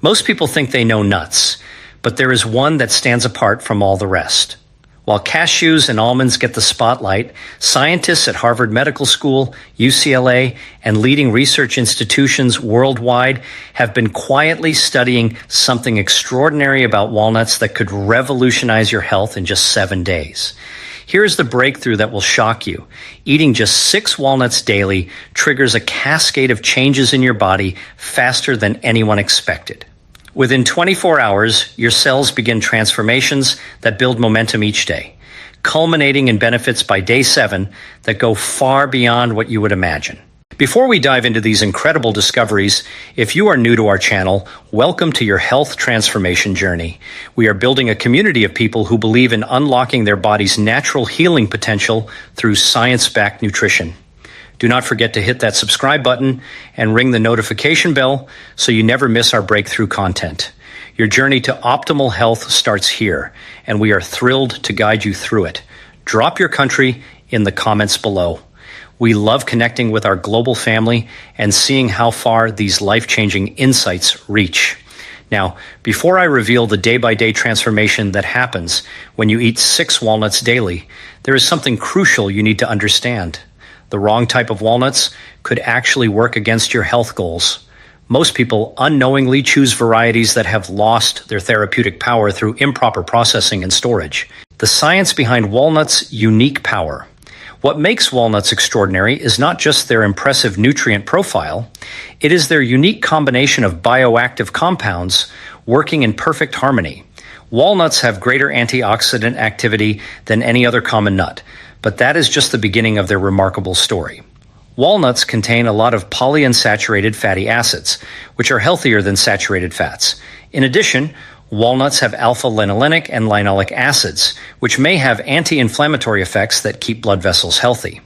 Most people think they know nuts, but there is one that stands apart from all the rest. While cashews and almonds get the spotlight, scientists at Harvard Medical School, UCLA, and leading research institutions worldwide have been quietly studying something extraordinary about walnuts that could revolutionize your health in just 7 days. Here's the breakthrough that will shock you. Eating just 6 walnuts daily triggers a cascade of changes in your body faster than anyone expected. Within 24 hours, your cells begin transformations that build momentum each day, culminating in benefits by day 7 that go far beyond what you would imagine. Before we dive into these incredible discoveries, if you are new to our channel, welcome to your health transformation journey. We are building a community of people who believe in unlocking their body's natural healing potential through science-backed nutrition. Do not forget to hit that subscribe button and ring the notification bell so you never miss our breakthrough content. Your journey to optimal health starts here, and we are thrilled to guide you through it. Drop your country in the comments below. We love connecting with our global family and seeing how far these life-changing insights reach. Now, before I reveal the day-by-day transformation that happens when you eat 6 walnuts daily, there is something crucial you need to understand. The wrong type of walnuts could actually work against your health goals. Most people unknowingly choose varieties that have lost their therapeutic power through improper processing and storage. The science behind walnuts' unique power. What makes walnuts extraordinary is not just their impressive nutrient profile, it is their unique combination of bioactive compounds working in perfect harmony. Walnuts have greater antioxidant activity than any other common nut, but that is just the beginning of their remarkable story. Walnuts contain a lot of polyunsaturated fatty acids, which are healthier than saturated fats. In addition, walnuts have alpha-linolenic and linoleic acids, which may have anti-inflammatory effects that keep blood vessels healthy.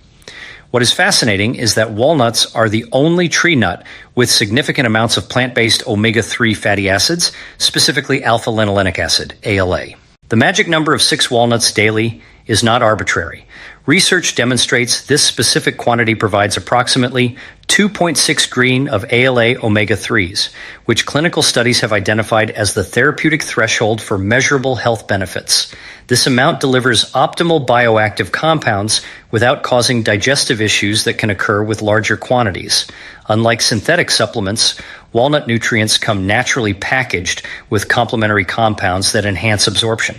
What is fascinating is that walnuts are the only tree nut with significant amounts of plant-based omega-3 fatty acids, specifically alpha-linolenic acid, ALA. The magic number of 6 walnuts daily is not arbitrary. Research demonstrates this specific quantity provides approximately 2.6 green of ALA omega-3s, which clinical studies have identified as the therapeutic threshold for measurable health benefits. This amount delivers optimal bioactive compounds without causing digestive issues that can occur with larger quantities. Unlike synthetic supplements, walnut nutrients come naturally packaged with complementary compounds that enhance absorption.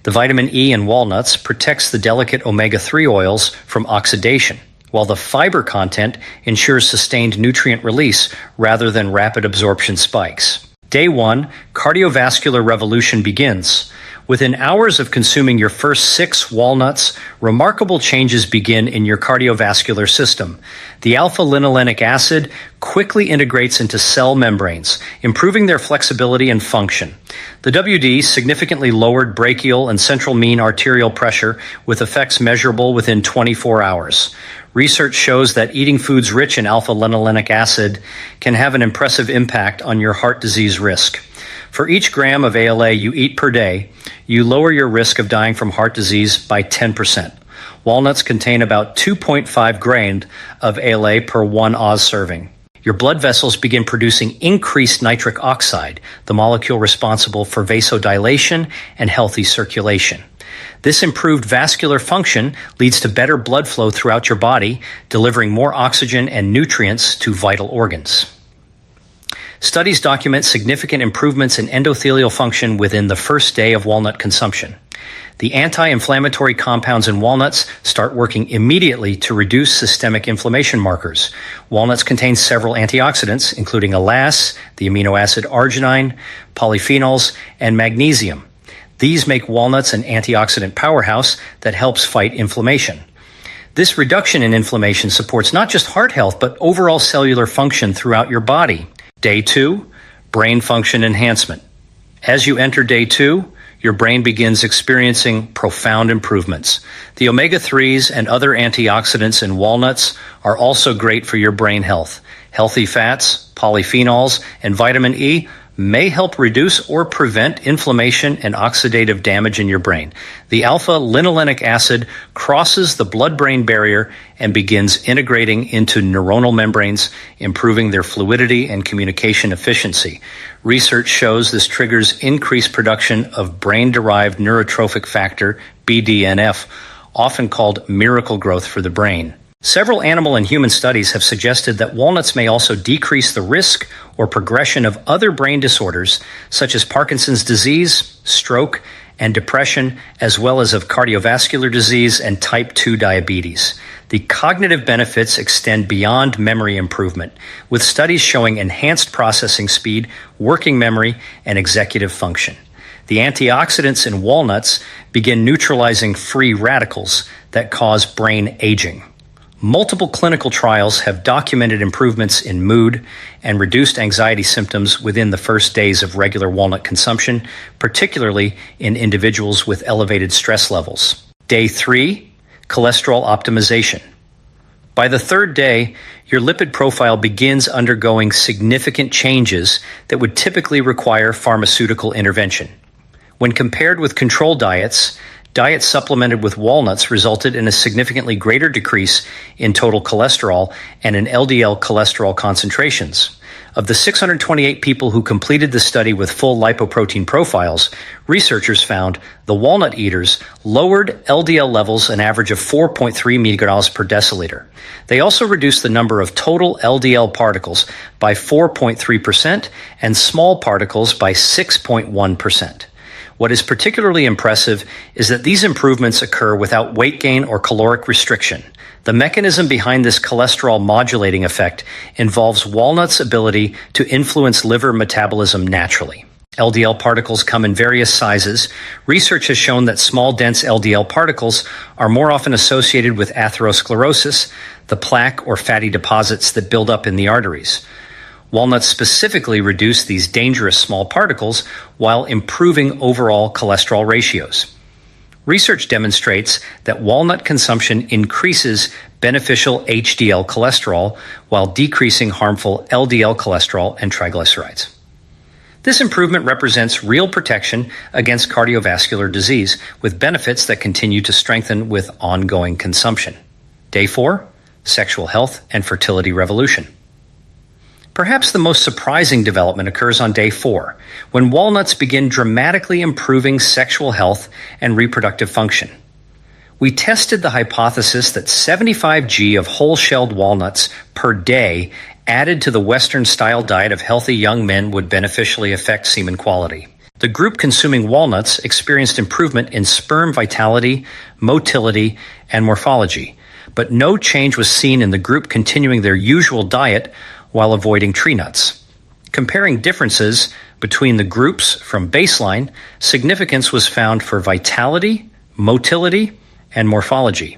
The vitamin E in walnuts protects the delicate omega-3 oils from oxidation, while the fiber content ensures sustained nutrient release rather than rapid absorption spikes. Day 1, cardiovascular revolution begins. Within hours of consuming your first 6 walnuts, remarkable changes begin in your cardiovascular system. The alpha-linolenic acid quickly integrates into cell membranes, improving their flexibility and function. The WD significantly lowered brachial and central mean arterial pressure with effects measurable within 24 hours. Research shows that eating foods rich in alpha-linolenic acid can have an impressive impact on your heart disease risk. For each gram of ALA you eat per day, you lower your risk of dying from heart disease by 10%. Walnuts contain about 2.5 grains of ALA per 1 Oz serving. Your blood vessels begin producing increased nitric oxide, the molecule responsible for vasodilation and healthy circulation. This improved vascular function leads to better blood flow throughout your body, delivering more oxygen and nutrients to vital organs. Studies document significant improvements in endothelial function within the first day of walnut consumption. The anti-inflammatory compounds in walnuts start working immediately to reduce systemic inflammation markers. Walnuts contain several antioxidants, including elase, the amino acid arginine, polyphenols, and magnesium. These make walnuts an antioxidant powerhouse that helps fight inflammation. This reduction in inflammation supports not just heart health, but overall cellular function throughout your body. Day 2, brain function enhancement. As you enter day 2, your brain begins experiencing profound improvements. The omega-3s and other antioxidants in walnuts are also great for your brain health. Healthy fats, polyphenols, and vitamin E may help reduce or prevent inflammation and oxidative damage in your brain. The alpha-linolenic acid crosses the blood-brain barrier and begins integrating into neuronal membranes, improving their fluidity and communication efficiency. Research shows this triggers increased production of brain-derived neurotrophic factor, BDNF, often called miracle growth for the brain. Several animal and human studies have suggested that walnuts may also decrease the risk or progression of other brain disorders such as Parkinson's disease, stroke, and depression, as well as of cardiovascular disease and type 2 diabetes. The cognitive benefits extend beyond memory improvement, with studies showing enhanced processing speed, working memory, and executive function. The antioxidants in walnuts begin neutralizing free radicals that cause brain aging. Multiple clinical trials have documented improvements in mood and reduced anxiety symptoms within the first days of regular walnut consumption, particularly in individuals with elevated stress levels. Day 3, cholesterol optimization. By the third day, your lipid profile begins undergoing significant changes that would typically require pharmaceutical intervention. When compared with control diets supplemented with walnuts resulted in a significantly greater decrease in total cholesterol and in LDL cholesterol concentrations. Of the 628 people who completed the study with full lipoprotein profiles, researchers found the walnut eaters lowered LDL levels an average of 4.3 mg per deciliter. They also reduced the number of total LDL particles by 4.3% and small particles by 6.1%. What is particularly impressive is that these improvements occur without weight gain or caloric restriction. The mechanism behind this cholesterol modulating effect involves walnuts' ability to influence liver metabolism naturally. LDL particles come in various sizes. Research has shown that small, dense LDL particles are more often associated with atherosclerosis, the plaque or fatty deposits that build up in the arteries. Walnuts specifically reduce these dangerous small particles while improving overall cholesterol ratios. Research demonstrates that walnut consumption increases beneficial HDL cholesterol while decreasing harmful LDL cholesterol and triglycerides. This improvement represents real protection against cardiovascular disease, with benefits that continue to strengthen with ongoing consumption. Day 4, sexual health and fertility revolution. Perhaps the most surprising development occurs on day 4, when walnuts begin dramatically improving sexual health and reproductive function. We tested the hypothesis that 75 g of whole-shelled walnuts per day added to the Western-style diet of healthy young men would beneficially affect semen quality. The group consuming walnuts experienced improvement in sperm vitality, motility, and morphology, but no change was seen in the group continuing their usual diet while avoiding tree nuts. Comparing differences between the groups from baseline, significance was found for vitality, motility, and morphology.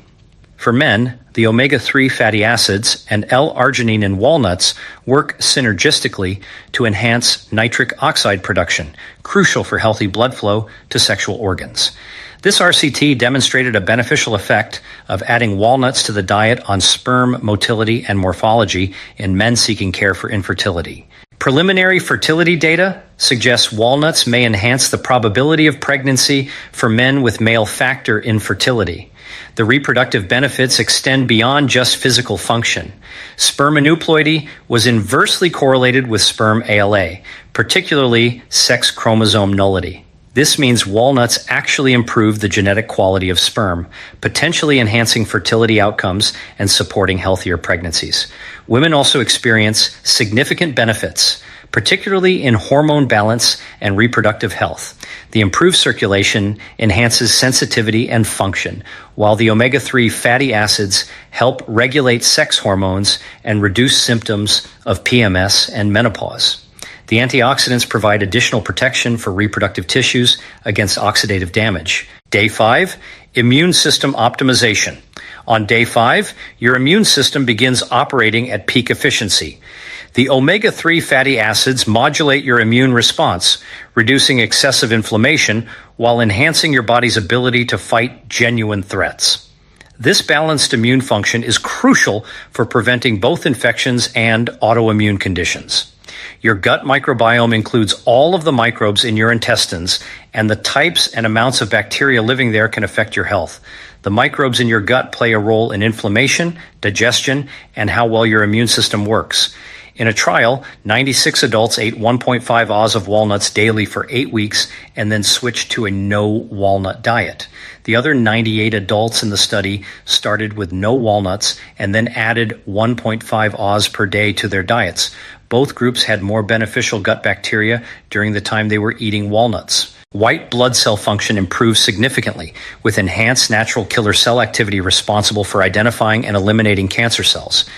For men, the omega-3 fatty acids and L-arginine in walnuts work synergistically to enhance nitric oxide production, crucial for healthy blood flow to sexual organs. This RCT demonstrated a beneficial effect of adding walnuts to the diet on sperm motility and morphology in men seeking care for infertility. Preliminary fertility data suggests walnuts may enhance the probability of pregnancy for men with male factor infertility. The reproductive benefits extend beyond just physical function. Sperm aneuploidy was inversely correlated with sperm ALA, particularly sex chromosome nullity. This means walnuts actually improve the genetic quality of sperm, potentially enhancing fertility outcomes and supporting healthier pregnancies. Women also experience significant benefits, particularly in hormone balance and reproductive health. The improved circulation enhances sensitivity and function, while the omega-3 fatty acids help regulate sex hormones and reduce symptoms of PMS and menopause. The antioxidants provide additional protection for reproductive tissues against oxidative damage. Day 5, immune system optimization. On day 5, your immune system begins operating at peak efficiency. The omega-3 fatty acids modulate your immune response, reducing excessive inflammation while enhancing your body's ability to fight genuine threats. This balanced immune function is crucial for preventing both infections and autoimmune conditions. Your gut microbiome includes all of the microbes in your intestines, and the types and amounts of bacteria living there can affect your health. The microbes in your gut play a role in inflammation, digestion, and how well your immune system works. In a trial, 96 adults ate 1.5 Oz of walnuts daily for 8 weeks and then switched to a no walnut diet. The other 98 adults in the study started with no walnuts and then added 1.5 Oz per day to their diets. Both groups had more beneficial gut bacteria during the time they were eating walnuts. White blood cell function improved significantly, with enhanced natural killer cell activity responsible for identifying and eliminating cancer cells.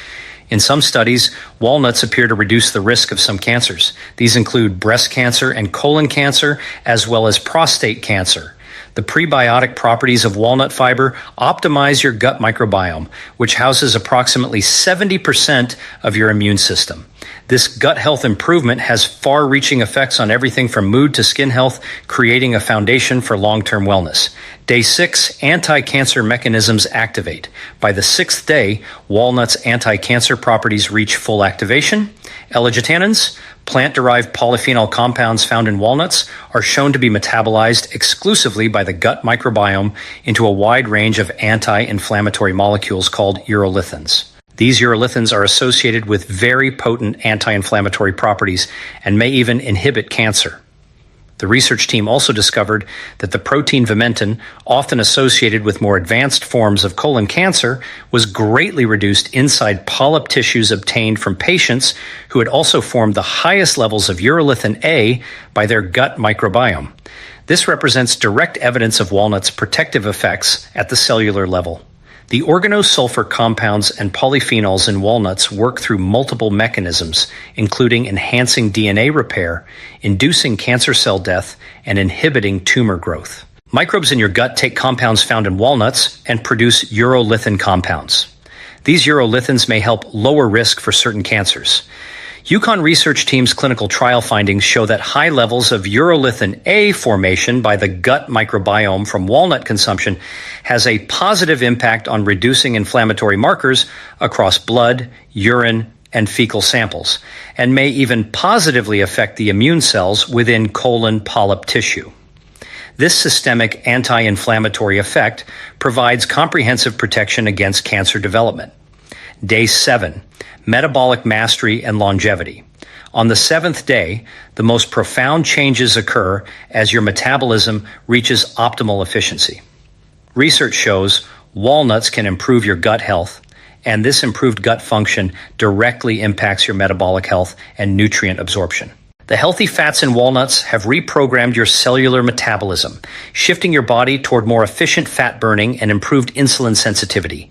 In some studies, walnuts appear to reduce the risk of some cancers. These include breast cancer and colon cancer, as well as prostate cancer. The prebiotic properties of walnut fiber optimize your gut microbiome, which houses approximately 70% of your immune system. This gut health improvement has far-reaching effects on everything from mood to skin health, creating a foundation for long-term wellness. Day 6, anti-cancer mechanisms activate. By the 6th day, walnuts' anti-cancer properties reach full activation. L-glutanins, plant-derived polyphenol compounds found in walnuts, are shown to be metabolized exclusively by the gut microbiome into a wide range of anti-inflammatory molecules called urolithins. These urolithins are associated with very potent anti-inflammatory properties and may even inhibit cancer. The research team also discovered that the protein vimentin, often associated with more advanced forms of colon cancer, was greatly reduced inside polyp tissues obtained from patients who had also formed the highest levels of urolithin A by their gut microbiome. This represents direct evidence of walnuts' protective effects at the cellular level. The organosulfur compounds and polyphenols in walnuts work through multiple mechanisms, including enhancing DNA repair, inducing cancer cell death, and inhibiting tumor growth. Microbes in your gut take compounds found in walnuts and produce urolithin compounds. These urolithins may help lower risk for certain cancers. UConn research team's clinical trial findings show that high levels of urolithin A formation by the gut microbiome from walnut consumption has a positive impact on reducing inflammatory markers across blood, urine, and fecal samples, and may even positively affect the immune cells within colon polyp tissue. This systemic anti-inflammatory effect provides comprehensive protection against cancer development. Day 7. Metabolic mastery and longevity. On the 7th day, the most profound changes occur as your metabolism reaches optimal efficiency. Research shows walnuts can improve your gut health, and this improved gut function directly impacts your metabolic health and nutrient absorption. The healthy fats in walnuts have reprogrammed your cellular metabolism, shifting your body toward more efficient fat burning and improved insulin sensitivity.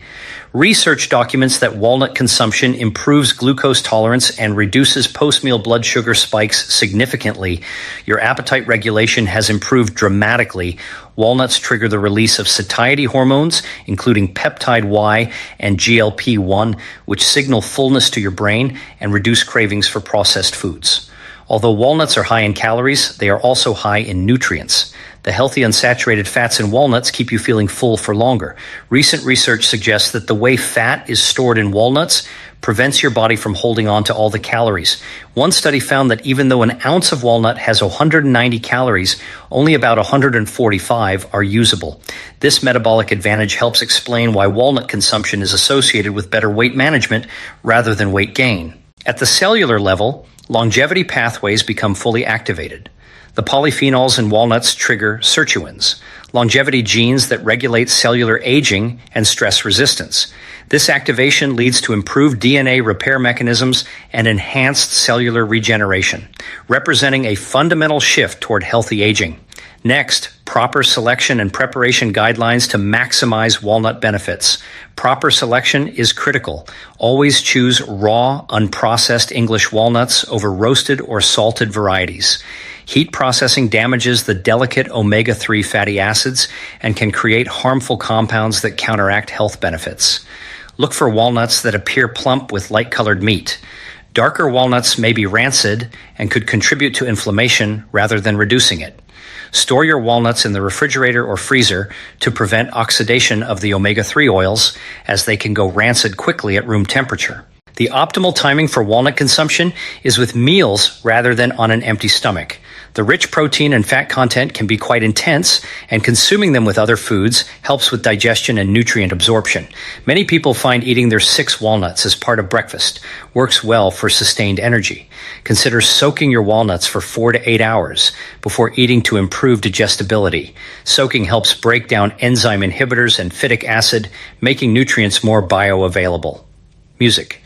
Research documents that walnut consumption improves glucose tolerance and reduces post-meal blood sugar spikes significantly. Your appetite regulation has improved dramatically. Walnuts trigger the release of satiety hormones, including peptide Y and GLP-1, which signal fullness to your brain and reduce cravings for processed foods. Although walnuts are high in calories, they are also high in nutrients. The healthy unsaturated fats in walnuts keep you feeling full for longer. Recent research suggests that the way fat is stored in walnuts prevents your body from holding on to all the calories. One study found that even though an ounce of walnut has 190 calories, only about 145 are usable. This metabolic advantage helps explain why walnut consumption is associated with better weight management rather than weight gain. At the cellular level, longevity pathways become fully activated. The polyphenols in walnuts trigger sirtuins, longevity genes that regulate cellular aging and stress resistance. This activation leads to improved DNA repair mechanisms and enhanced cellular regeneration, representing a fundamental shift toward healthy aging. Next, proper selection and preparation guidelines to maximize walnut benefits. Proper selection is critical. Always choose raw, unprocessed English walnuts over roasted or salted varieties. Heat processing damages the delicate omega-3 fatty acids and can create harmful compounds that counteract health benefits. Look for walnuts that appear plump with light-colored meat. Darker walnuts may be rancid and could contribute to inflammation rather than reducing it. Store your walnuts in the refrigerator or freezer to prevent oxidation of the omega-3 oils, as they can go rancid quickly at room temperature. The optimal timing for walnut consumption is with meals rather than on an empty stomach. The rich protein and fat content can be quite intense, and consuming them with other foods helps with digestion and nutrient absorption. Many people find eating their 6 walnuts as part of breakfast works well for sustained energy. Consider soaking your walnuts for 4 to 8 hours before eating to improve digestibility. Soaking helps break down enzyme inhibitors and phytic acid, making nutrients more bioavailable. Music.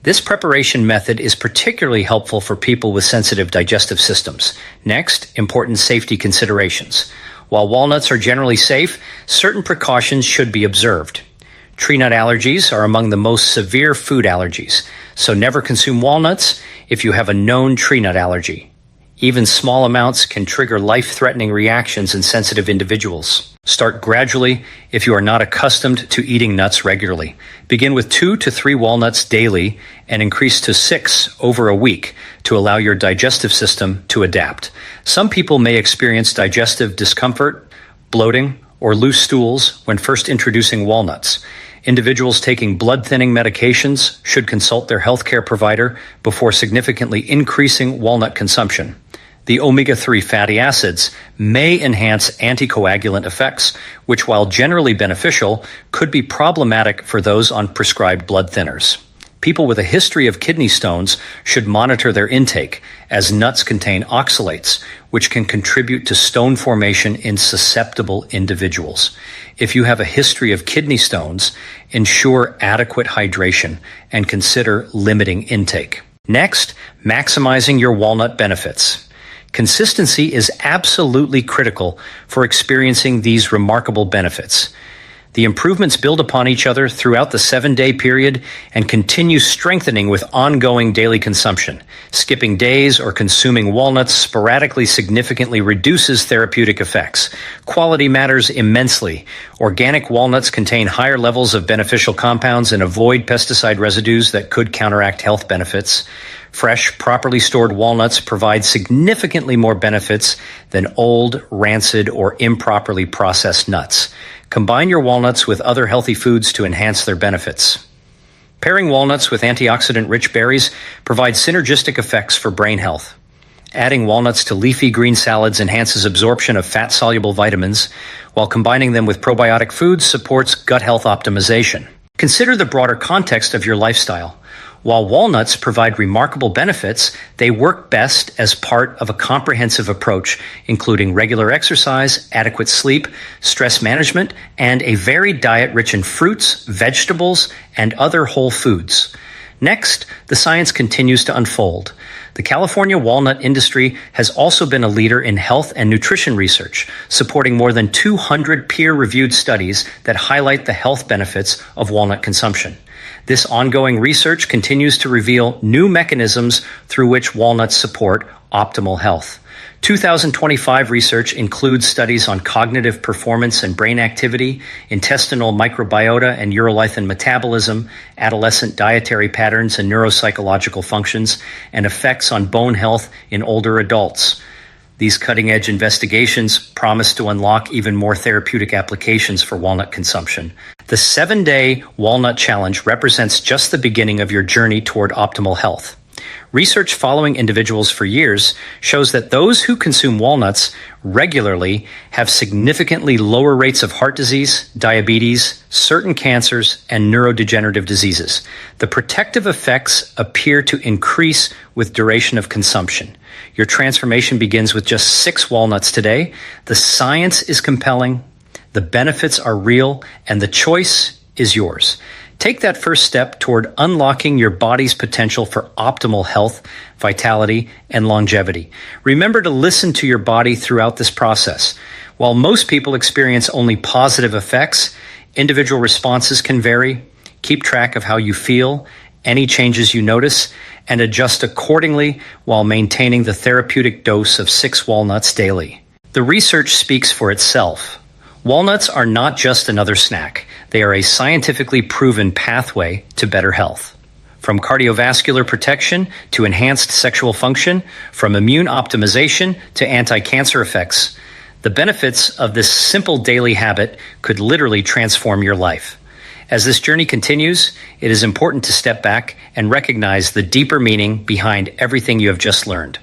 This preparation method is particularly helpful for people with sensitive digestive systems. Next, important safety considerations. While walnuts are generally safe, certain precautions should be observed. Tree nut allergies are among the most severe food allergies, so never consume walnuts if you have a known tree nut allergy. Even small amounts can trigger life-threatening reactions in sensitive individuals. Start gradually if you are not accustomed to eating nuts regularly. Begin with 2 to 3 walnuts daily and increase to 6 over a week to allow your digestive system to adapt. Some people may experience digestive discomfort, bloating, or loose stools when first introducing walnuts. Individuals taking blood-thinning medications should consult their healthcare provider before significantly increasing walnut consumption. The omega-3 fatty acids may enhance anticoagulant effects, which, while generally beneficial, could be problematic for those on prescribed blood thinners. People with a history of kidney stones should monitor their intake, as nuts contain oxalates, which can contribute to stone formation in susceptible individuals. If you have a history of kidney stones, ensure adequate hydration and consider limiting intake. Next, maximizing your walnut benefits. Consistency is absolutely critical for experiencing these remarkable benefits. The improvements build upon each other throughout the 7-day period and continue strengthening with ongoing daily consumption. Skipping days or consuming walnuts sporadically significantly reduces therapeutic effects. Quality matters immensely. Organic walnuts contain higher levels of beneficial compounds and avoid pesticide residues that could counteract health benefits. Fresh, properly stored walnuts provide significantly more benefits than old, rancid, or improperly processed nuts. Combine your walnuts with other healthy foods to enhance their benefits. Pairing walnuts with antioxidant-rich berries provides synergistic effects for brain health. Adding walnuts to leafy green salads enhances absorption of fat-soluble vitamins, while combining them with probiotic foods supports gut health optimization. Consider the broader context of your lifestyle. While walnuts provide remarkable benefits, they work best as part of a comprehensive approach, including regular exercise, adequate sleep, stress management, and a varied diet rich in fruits, vegetables, and other whole foods. Next, the science continues to unfold. The California walnut industry has also been a leader in health and nutrition research, supporting more than 200 peer-reviewed studies that highlight the health benefits of walnut consumption. This ongoing research continues to reveal new mechanisms through which walnuts support optimal health. 2025 research includes studies on cognitive performance and brain activity, intestinal microbiota and urolithin metabolism, adolescent dietary patterns and neuropsychological functions, and effects on bone health in older adults. These cutting-edge investigations promise to unlock even more therapeutic applications for walnut consumption. The 7-day Walnut Challenge represents just the beginning of your journey toward optimal health. Research following individuals for years shows that those who consume walnuts regularly have significantly lower rates of heart disease, diabetes, certain cancers, and neurodegenerative diseases. The protective effects appear to increase with duration of consumption. Your transformation begins with just 6 walnuts today. The science is compelling, the benefits are real, and the choice is yours. Take that first step toward unlocking your body's potential for optimal health, vitality, and longevity. Remember to listen to your body throughout this process. While most people experience only positive effects, individual responses can vary. Keep track of how you feel, any changes you notice, and adjust accordingly while maintaining the therapeutic dose of 6 walnuts daily. The research speaks for itself. Walnuts are not just another snack. They are a scientifically proven pathway to better health. From cardiovascular protection to enhanced sexual function, from immune optimization to anti-cancer effects, the benefits of this simple daily habit could literally transform your life. As this journey continues, it is important to step back and recognize the deeper meaning behind everything you have just learned.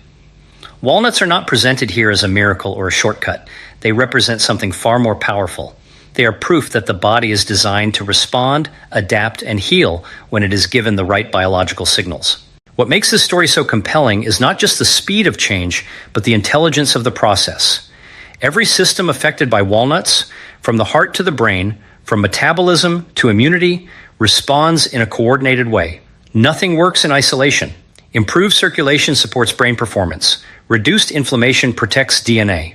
Walnuts are not presented here as a miracle or a shortcut. They represent something far more powerful. They are proof that the body is designed to respond, adapt, and heal when it is given the right biological signals. What makes this story so compelling is not just the speed of change, but the intelligence of the process. Every system affected by walnuts, from the heart to the brain, from metabolism to immunity, responds in a coordinated way. Nothing works in isolation. Improved circulation supports brain performance. Reduced inflammation protects DNA.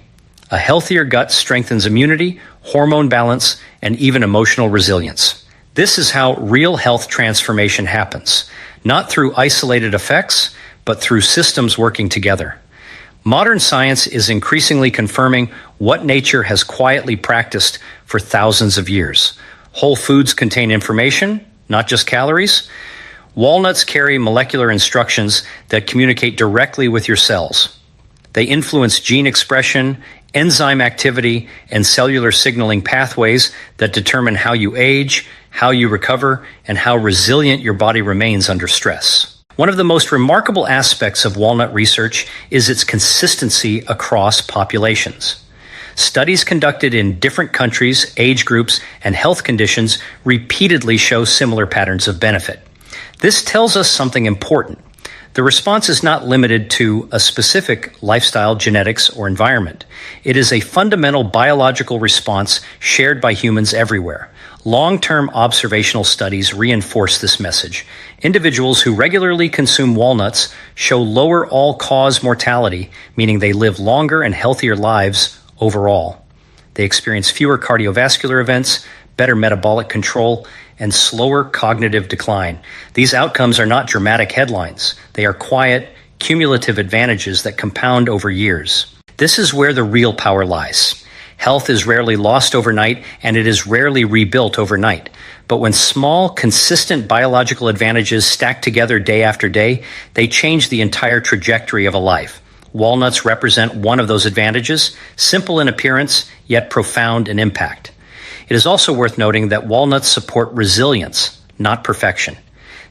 A healthier gut strengthens immunity, hormone balance, and even emotional resilience. This is how real health transformation happens, not through isolated effects, but through systems working together. Modern science is increasingly confirming what nature has quietly practiced for thousands of years. Whole foods contain information, not just calories. Walnuts carry molecular instructions that communicate directly with your cells. They influence gene expression, enzyme activity, and cellular signaling pathways that determine how you age, how you recover, and how resilient your body remains under stress. One of the most remarkable aspects of walnut research is its consistency across populations. Studies conducted in different countries, age groups, and health conditions repeatedly show similar patterns of benefit. This tells us something important. The response is not limited to a specific lifestyle, genetics, or environment. It is a fundamental biological response shared by humans everywhere. Long-term observational studies reinforce this message. Individuals who regularly consume walnuts show lower all-cause mortality, meaning they live longer and healthier lives overall. They experience fewer cardiovascular events, better metabolic control, and slower cognitive decline. These outcomes are not dramatic headlines. They are quiet, cumulative advantages that compound over years. This is where the real power lies. Health is rarely lost overnight, and it is rarely rebuilt overnight. But when small, consistent biological advantages stack together day after day, they change the entire trajectory of a life. Walnuts represent one of those advantages, simple in appearance, yet profound in impact. It is also worth noting that walnuts support resilience, not perfection.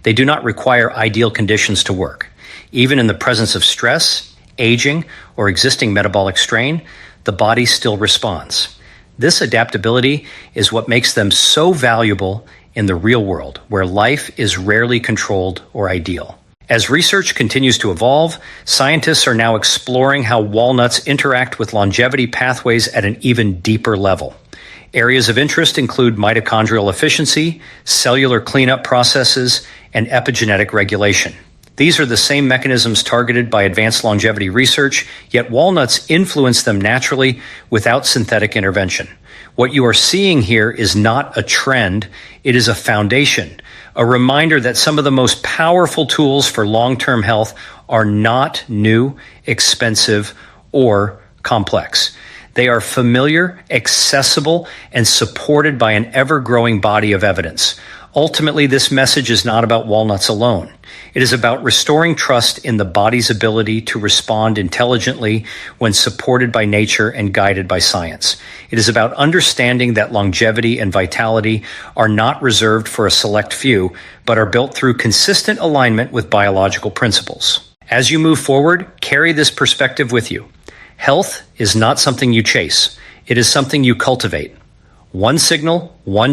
They do not require ideal conditions to work. Even in the presence of stress, aging, or existing metabolic strain, the body still responds. This adaptability is what makes them so valuable in the real world, where life is rarely controlled or ideal. As research continues to evolve, scientists are now exploring how walnuts interact with longevity pathways at an even deeper level. Areas of interest include mitochondrial efficiency, cellular cleanup processes, and epigenetic regulation. These are the same mechanisms targeted by advanced longevity research, yet walnuts influence them naturally without synthetic intervention. What you are seeing here is not a trend, it is a foundation, a reminder that some of the most powerful tools for long-term health are not new, expensive, or complex. They are familiar, accessible, and supported by an ever-growing body of evidence. Ultimately, this message is not about walnuts alone. It is about restoring trust in the body's ability to respond intelligently when supported by nature and guided by science. It is about understanding that longevity and vitality are not reserved for a select few, but are built through consistent alignment with biological principles. As you move forward, carry this perspective with you. Health is not something you chase. It is something you cultivate. One signal, one